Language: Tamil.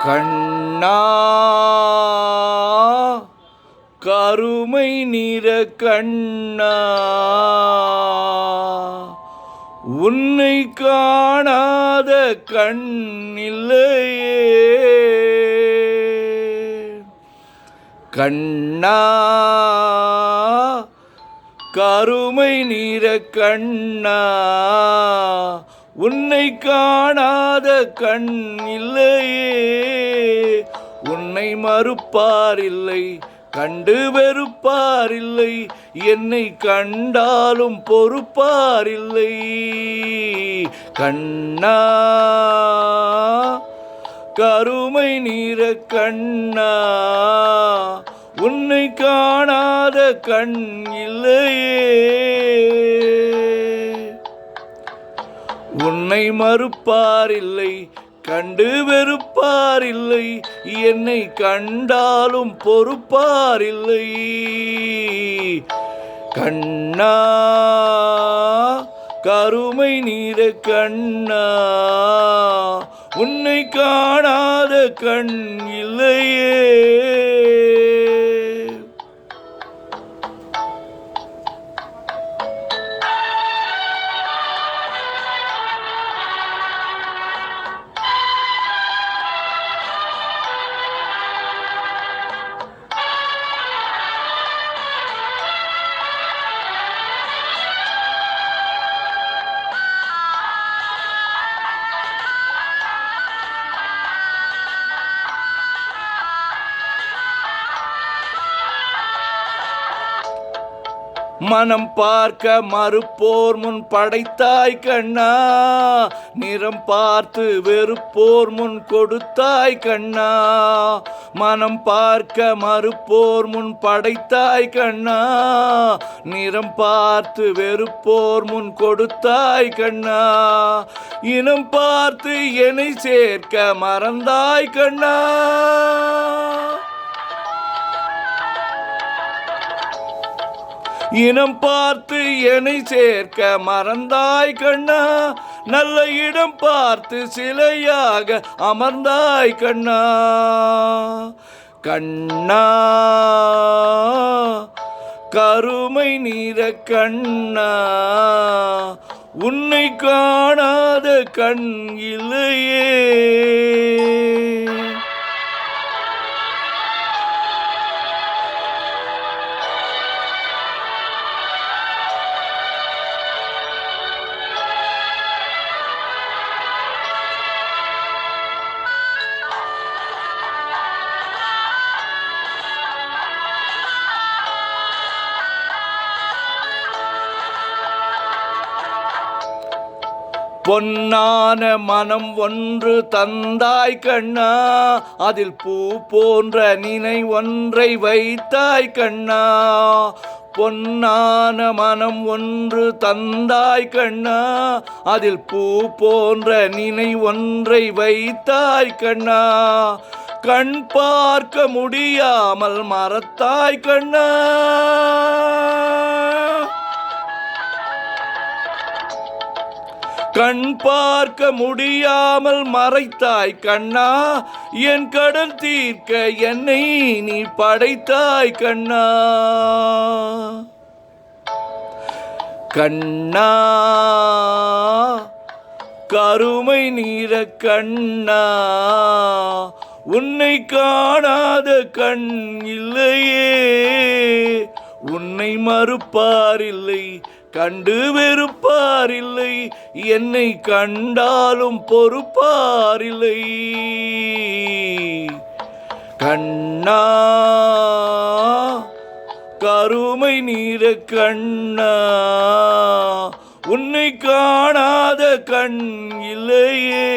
கண்ணா கருமை நிற கண்ணா, உன்னை காணாத கண் இல்லையே. கண்ணா கருமை நிற கண்ணா, உன்னை காணாத கண் இல்லையே. உன்னை மறுப்பாரில்லை, கண்டு வெறுப்பாரில்லை, என்னை கண்டாலும் பொறுப்பாரில்லை. கண்ணா கருமை நிற கண்ணா, உன்னை காணாத கண் இல்லையே. உன்னை மறுப்பாரில்லை, கண்டு வெறுப்பாரில்லை, என்னை கண்டாலும் பொறுப்பாரில்லை. கண்ணா கருமை நிற கண்ணா, உன்னை காணாத கண் இல்லையே. மனம் பார்க்க மறுப்போர் முன் படைத்தாய் கண்ணா, நிறம் பார்த்து வெறுப்போர் முன் கொடுத்தாய் கண்ணா. மனம் பார்க்க மறுப்போர் முன் படைத்தாய் கண்ணா, நிறம் பார்த்து வெறுப்போர் முன் கொடுத்தாய் கண்ணா. இனம் பார்த்து என்னை சேர்க்க மறந்தாய் கண்ணா. இனம் பார்த்து என்னை சேர்க்க மறந்தாய் கண்ணா, நல்ல இடம் பார்த்து சிலையாக அமர்ந்தாய் கண்ணா. கண்ணா கருமை நிற கண்ணா, உன்னை காணாத கண் இல்லையே. பொன்னான மனம் ஒன்று தந்தாய் கண்ணா, அதில் பூ போன்ற நினை ஒன்றை வைத்தாய் கண்ணா. பொன்னான மனம் ஒன்று தந்தாய் கண்ணா, அதில் பூ போன்ற நினை ஒன்றை வைத்தாய் கண்ணா. கண் பார்க்க முடியாமல் மறத்தாய் கண்ணா. கண் பார்க்க முடியாமல் மறைத்தாய் கண்ணா, என் கடன் தீர்க்க என்னை நீ படைத்தாய் கண்ணா. கண்ணா கருமை நிற கண்ணா, உன்னை காணாத கண் இல்லையே. உன்னை மறுப்பாரில்லை, கண்டு வெறுப்பாரில்லை, என்னை கண்டாலும் பொறுப்பாரில்லை. கண்ணா கருமை நிற கண்ணா, உன்னை காணாத கண் இல்லையே.